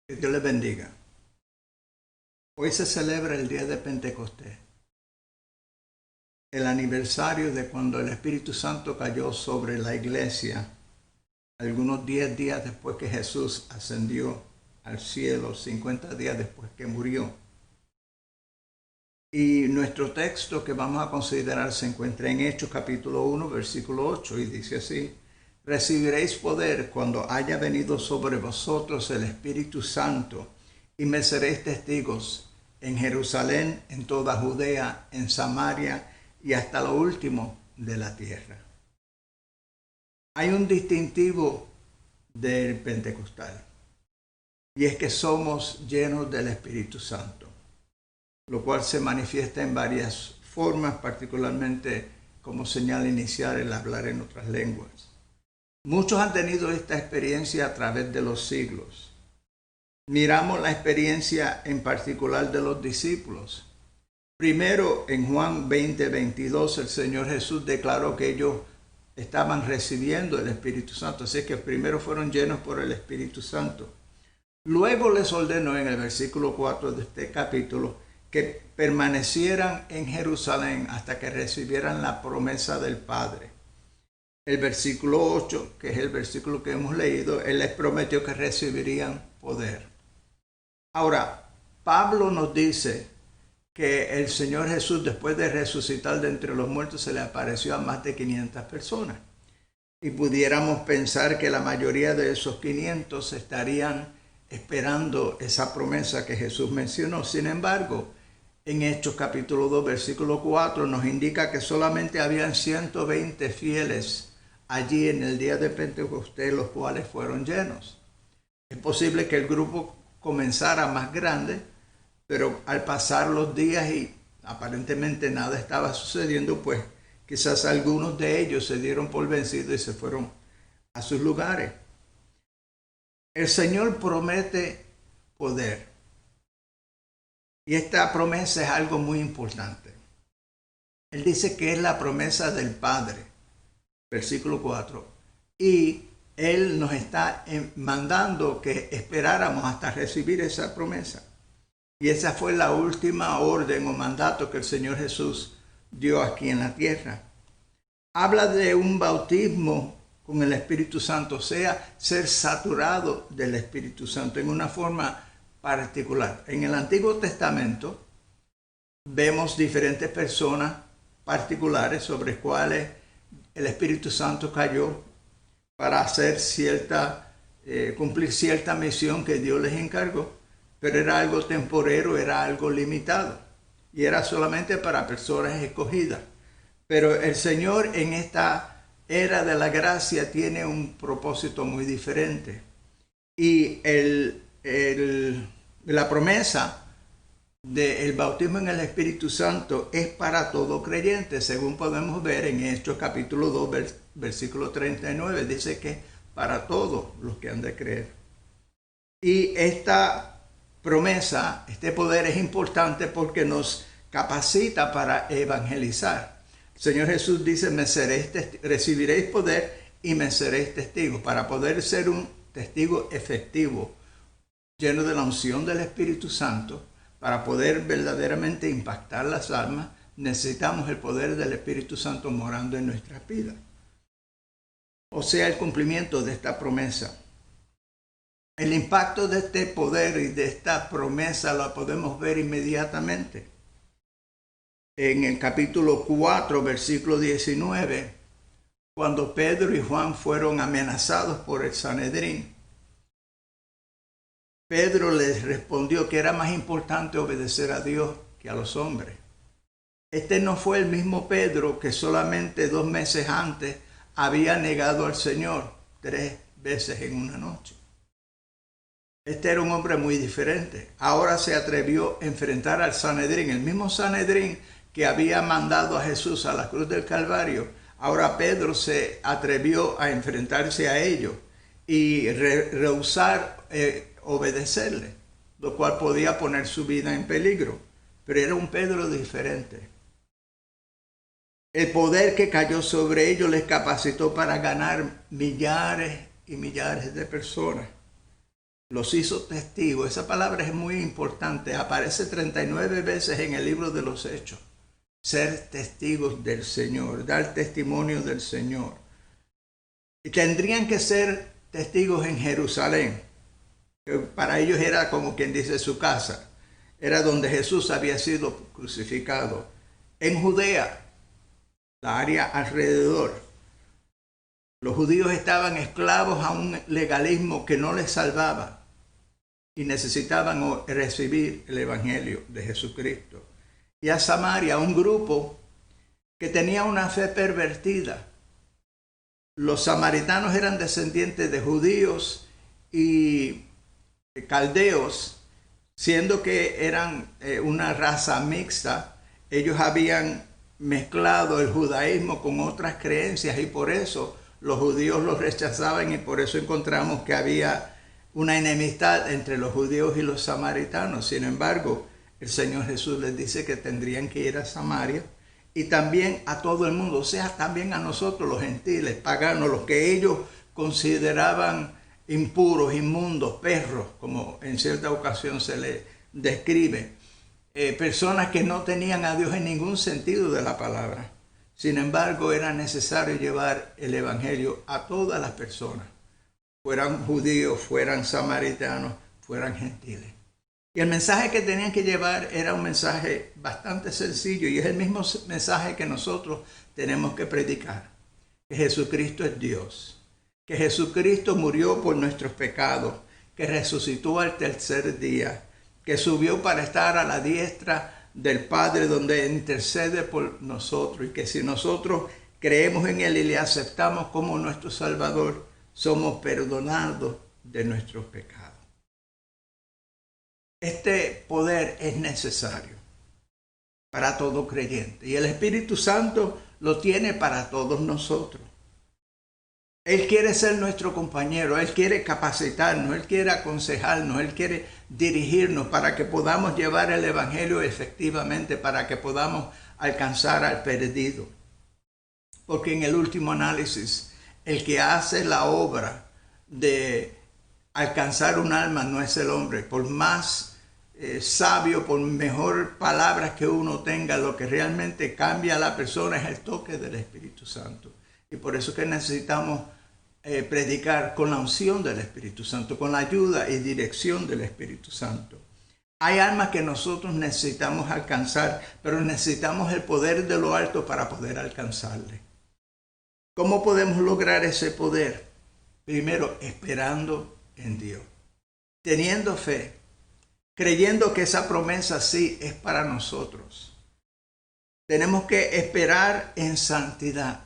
Que Dios les bendiga. Hoy se celebra el día de Pentecostés, el aniversario de cuando el Espíritu Santo cayó sobre la iglesia, algunos 10 días después que Jesús ascendió al cielo, 50 días después que murió. Y nuestro texto que vamos a considerar se encuentra en Hechos capítulo 1, versículo 8, y dice así: recibiréis poder cuando haya venido sobre vosotros el Espíritu Santo, y me seréis testigos en Jerusalén, en toda Judea, en Samaria y hasta lo último de la tierra. Hay un distintivo del pentecostal, y es que somos llenos del Espíritu Santo, lo cual se manifiesta en varias formas, particularmente como señal inicial el hablar en otras lenguas. Muchos han tenido esta experiencia a través de los siglos. Miramos la experiencia en particular de los discípulos. Primero, en Juan 20:22, el Señor Jesús declaró que ellos estaban recibiendo el Espíritu Santo, así que primero fueron llenos por el Espíritu Santo. Luego les ordenó en el versículo 4 de este capítulo que permanecieran en Jerusalén hasta que recibieran la promesa del Padre. El versículo 8, que es el versículo que hemos leído, Él les prometió que recibirían poder. Ahora, Pablo nos dice que el Señor Jesús, después de resucitar de entre los muertos, se le apareció a más de 500 personas. Y pudiéramos pensar que la mayoría de esos 500 estarían esperando esa promesa que Jesús mencionó. Sin embargo, en Hechos capítulo 2, versículo 4, nos indica que solamente habían 120 fieles allí en el día de Pentecostés, los cuales fueron llenos. Es posible que el grupo comenzara más grande, pero al pasar los días y aparentemente nada estaba sucediendo, pues quizás algunos de ellos se dieron por vencidos y se fueron a sus lugares. El Señor promete poder. Y esta promesa es algo muy importante. Él dice que es la promesa del Padre, versículo 4. Y Él nos está mandando que esperáramos hasta recibir esa promesa. Y esa fue la última orden o mandato que el Señor Jesús dio aquí en la tierra. Habla de un bautismo con el Espíritu Santo, o sea, ser saturado del Espíritu Santo en una forma particular. En el Antiguo Testamento vemos diferentes personas particulares sobre cuales el Espíritu Santo cayó para hacer cumplir cierta misión que Dios les encargó, pero era algo temporero, era algo limitado y era solamente para personas escogidas. Pero el Señor en esta era de la gracia tiene un propósito muy diferente. Y la promesa del bautismo en el Espíritu Santo es para todo creyente, según podemos ver en Hechos capítulo 2, versículo 39. Dice que para todos los que han de creer. Y esta promesa, este poder es importante porque nos capacita para evangelizar. El Señor Jesús dice, recibiréis poder y me seréis testigos. Para poder ser un testigo efectivo, lleno de la unción del Espíritu Santo, para poder verdaderamente impactar las almas, necesitamos el poder del Espíritu Santo morando en nuestras vidas. O sea, el cumplimiento de esta promesa. El impacto de este poder y de esta promesa la podemos ver inmediatamente. En el capítulo 4, versículo 19, cuando Pedro y Juan fueron amenazados por el Sanedrín, Pedro les respondió que era más importante obedecer a Dios que a los hombres. Este no fue el mismo Pedro que solamente 2 meses antes había negado al Señor 3 veces en una noche. Este era un hombre muy diferente. Ahora se atrevió a enfrentar al Sanedrín, el mismo Sanedrín que había mandado a Jesús a la cruz del Calvario. Ahora Pedro se atrevió a enfrentarse a ellos y rehusar obedecerle, lo cual podía poner su vida en peligro. Pero era un Pedro diferente. El poder que cayó sobre ellos les capacitó para ganar millares y millares de personas. los hizo testigos. Esa palabra es muy importante, aparece 39 veces en el libro de los Hechos. Ser testigos del Señor, dar testimonio del Señor. Y tendrían que ser testigos en Jerusalén, que para ellos era como quien dice su casa, era donde Jesús había sido crucificado. En Judea, la área alrededor, los judíos estaban esclavos a un legalismo que no les salvaba y necesitaban recibir el Evangelio de Jesucristo. Y a Samaria, un grupo que tenía una fe pervertida. Los samaritanos eran descendientes de judíos y caldeos, siendo que eran una raza mixta. Ellos habían mezclado el judaísmo con otras creencias y por eso los judíos los rechazaban y por eso encontramos que había una enemistad entre los judíos y los samaritanos. Sin embargo, el Señor Jesús les dice que tendrían que ir a Samaria y también a todo el mundo, o sea, también a nosotros los gentiles, paganos, los que ellos consideraban impuros, inmundos, perros, como en cierta ocasión se les describe, personas que no tenían a Dios en ningún sentido de la palabra. Sin embargo, era necesario llevar el Evangelio a todas las personas, fueran judíos, fueran samaritanos, fueran gentiles. Y el mensaje que tenían que llevar era un mensaje bastante sencillo y es el mismo mensaje que nosotros tenemos que predicar, que Jesucristo es Dios, que Jesucristo murió por nuestros pecados, que resucitó al tercer día, que subió para estar a la diestra del Padre donde intercede por nosotros y que si nosotros creemos en Él y le aceptamos como nuestro Salvador, somos perdonados de nuestros pecados. Este poder es necesario para todo creyente y el Espíritu Santo lo tiene para todos nosotros. Él quiere ser nuestro compañero, Él quiere capacitarnos, Él quiere aconsejarnos, Él quiere dirigirnos para que podamos llevar el Evangelio efectivamente, para que podamos alcanzar al perdido. Porque en el último análisis, el que hace la obra de alcanzar un alma no es el hombre. Por más sabio, por mejor palabras que uno tenga, lo que realmente cambia a la persona es el toque del Espíritu Santo. Y por eso que necesitamos predicar con la unción del Espíritu Santo, con la ayuda y dirección del Espíritu Santo. Hay almas que nosotros necesitamos alcanzar, pero necesitamos el poder de lo alto para poder alcanzarle. ¿Cómo podemos lograr ese poder? Primero, esperando en Dios, teniendo fe, creyendo que esa promesa sí es para nosotros. Tenemos que esperar en santidad.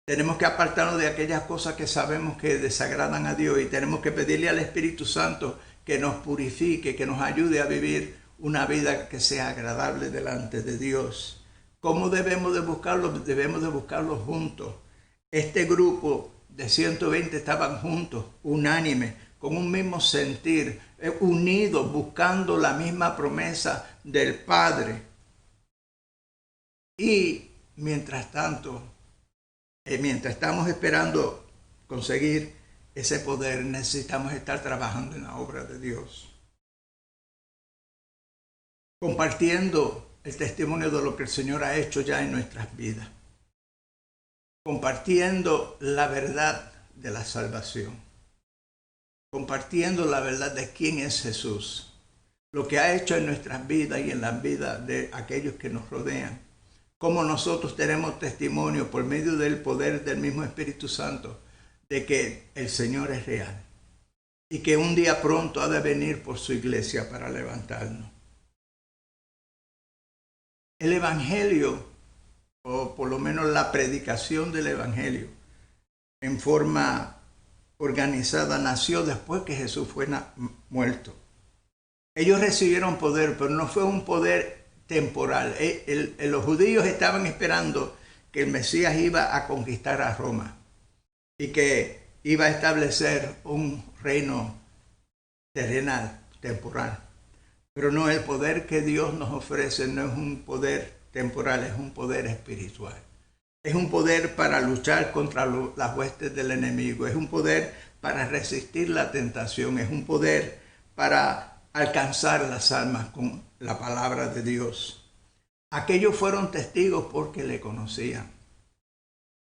Tenemos que apartarnos de aquellas cosas que sabemos que desagradan a Dios y tenemos que pedirle al Espíritu Santo que nos purifique, que nos ayude a vivir una vida que sea agradable delante de Dios. ¿Cómo debemos de buscarlo? Debemos de buscarlo juntos. Este grupo de 120 estaban juntos, unánimes, con un mismo sentir, unidos, buscando la misma promesa del Padre. Y mientras tanto, mientras estamos esperando conseguir ese poder, necesitamos estar trabajando en la obra de Dios, compartiendo el testimonio de lo que el Señor ha hecho ya en nuestras vidas, compartiendo la verdad de la salvación, compartiendo la verdad de quién es Jesús, lo que ha hecho en nuestras vidas y en las vidas de aquellos que nos rodean. Como nosotros tenemos testimonio por medio del poder del mismo Espíritu Santo de que el Señor es real y que un día pronto ha de venir por su iglesia para levantarnos. El Evangelio, o por lo menos la predicación del Evangelio, en forma organizada, nació después que Jesús fue muerto. Ellos recibieron poder, pero no fue un poder temporal. Los judíos estaban esperando que el Mesías iba a conquistar a Roma y que iba a establecer un reino terrenal, temporal. Pero no, el poder que Dios nos ofrece no es un poder temporal, es un poder espiritual. Es un poder para luchar contra las huestes del enemigo. Es un poder para resistir la tentación. Es un poder para alcanzar las almas con la palabra de Dios. Aquellos fueron testigos porque le conocían.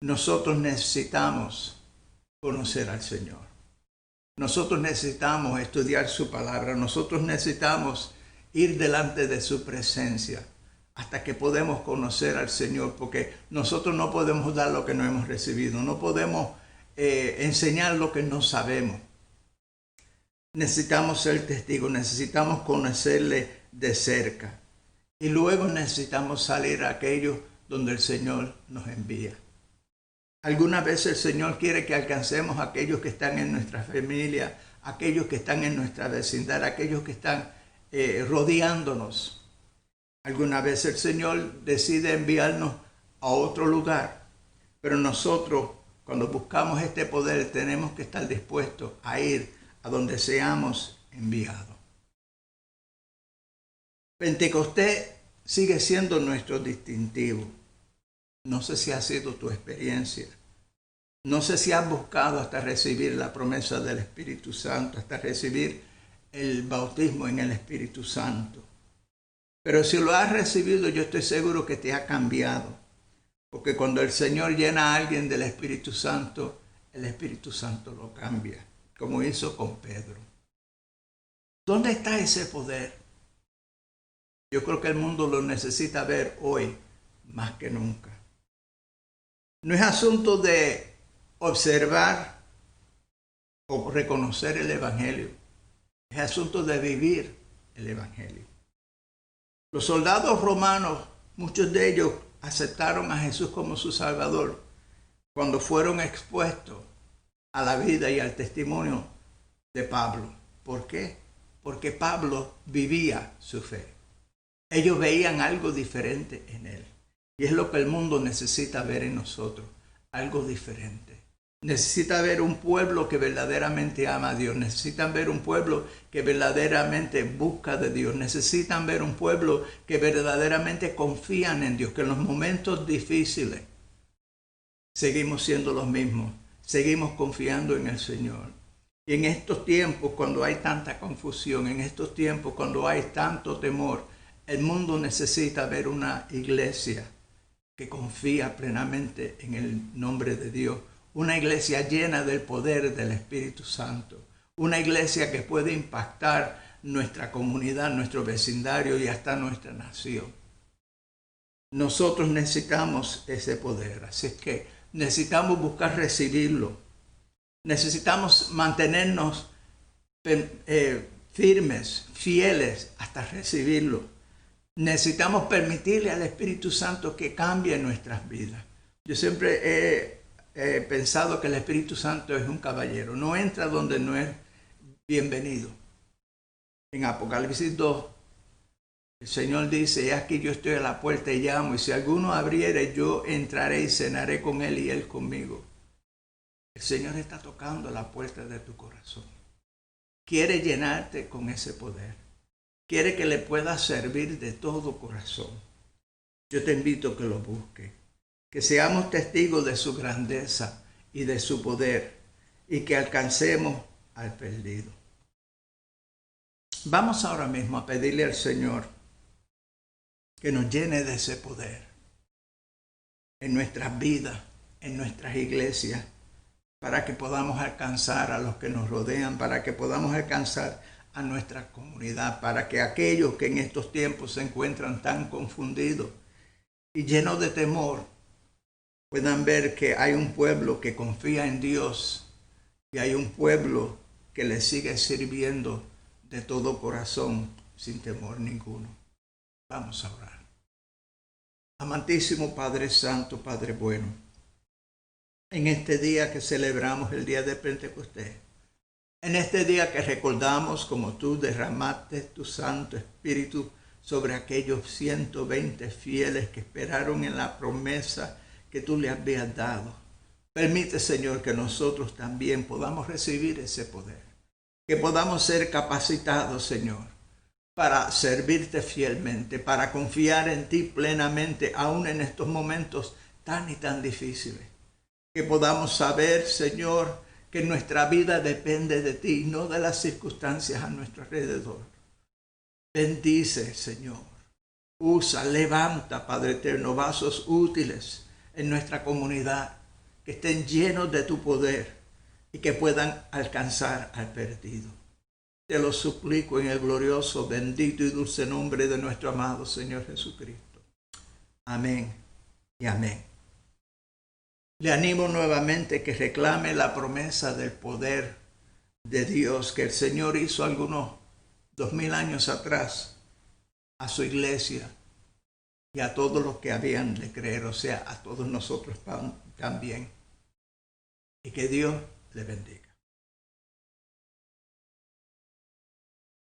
Nosotros necesitamos conocer al Señor. Nosotros necesitamos estudiar su palabra. Nosotros necesitamos ir delante de su presencia hasta que podemos conocer al Señor, porque nosotros no podemos dar lo que no hemos recibido. No podemos enseñar lo que no sabemos. Necesitamos ser testigos, necesitamos conocerle de cerca. Y luego necesitamos salir a aquellos donde el Señor nos envía. Algunas veces el Señor quiere que alcancemos a aquellos que están en nuestra familia, aquellos que están en nuestra vecindad, aquellos que están rodeándonos. Algunas veces el Señor decide enviarnos a otro lugar, pero nosotros, cuando buscamos este poder, tenemos que estar dispuestos a ir a donde seamos enviados. Pentecostés sigue siendo nuestro distintivo. No sé si ha sido tu experiencia. No sé si has buscado hasta recibir la promesa del Espíritu Santo, hasta recibir el bautismo en el Espíritu Santo. Pero si lo has recibido, yo estoy seguro que te ha cambiado. Porque cuando el Señor llena a alguien del Espíritu Santo, el Espíritu Santo lo cambia, como hizo con Pedro. ¿Dónde está ese poder? Yo creo que el mundo lo necesita ver hoy más que nunca. No es asunto de observar o reconocer el Evangelio. Es asunto de vivir el Evangelio. Los soldados romanos, muchos de ellos aceptaron a Jesús como su Salvador cuando fueron expuestos a la vida y al testimonio de Pablo. ¿Por qué? Porque Pablo vivía su fe. Ellos veían algo diferente en él. Y es lo que el mundo necesita ver en nosotros, algo diferente. Necesita ver un pueblo que verdaderamente ama a Dios. Necesitan ver un pueblo que verdaderamente busca de Dios. Necesitan ver un pueblo que verdaderamente confían en Dios. Que en los momentos difíciles seguimos siendo los mismos. Seguimos confiando en el Señor. Y en estos tiempos, cuando hay tanta confusión, en estos tiempos, cuando hay tanto temor, el mundo necesita ver una iglesia que confía plenamente en el nombre de Dios. Una iglesia llena del poder del Espíritu Santo. Una iglesia que puede impactar nuestra comunidad, nuestro vecindario y hasta nuestra nación. Nosotros necesitamos ese poder. Así es que necesitamos buscar recibirlo. Necesitamos mantenernos firmes, fieles hasta recibirlo. Necesitamos permitirle al Espíritu Santo que cambie nuestras vidas. Yo siempre he pensado que el Espíritu Santo es un caballero. No entra donde no es bienvenido. En Apocalipsis 2, el Señor dice: "He aquí yo estoy a la puerta y llamo, y si alguno abriere, yo entraré y cenaré con él y él conmigo". El Señor está tocando la puerta de tu corazón. Quiere llenarte con ese poder. Quiere que le puedas servir de todo corazón. Yo te invito a que lo busques. Que seamos testigos de su grandeza y de su poder, y que alcancemos al perdido. Vamos ahora mismo a pedirle al Señor que nos llene de ese poder en nuestras vidas, en nuestras iglesias, para que podamos alcanzar a los que nos rodean, para que podamos alcanzar a nuestra comunidad, para que aquellos que en estos tiempos se encuentran tan confundidos y llenos de temor puedan ver que hay un pueblo que confía en Dios y hay un pueblo que le sigue sirviendo de todo corazón sin temor ninguno. Vamos a orar. Amantísimo Padre Santo, Padre bueno, en este día que celebramos el día de Pentecostés, en este día que recordamos como tú derramaste tu Santo Espíritu sobre aquellos 120 fieles que esperaron en la promesa que tú le habías dado. Permite, Señor, que nosotros también podamos recibir ese poder, que podamos ser capacitados, Señor, para servirte fielmente, para confiar en ti plenamente, aún en estos momentos tan y tan difíciles. Que podamos saber, Señor, que nuestra vida depende de ti, no de las circunstancias a nuestro alrededor. Bendice, Señor. Usa, levanta, Padre eterno, vasos útiles en nuestra comunidad, que estén llenos de tu poder y que puedan alcanzar al perdido. Te lo suplico en el glorioso, bendito y dulce nombre de nuestro amado Señor Jesucristo. Amén y amén. Le animo nuevamente que reclame la promesa del poder de Dios que el Señor hizo algunos 2000 años atrás a su iglesia y a todos los que habían de creer, o sea, a todos nosotros también. Y que Dios le bendiga.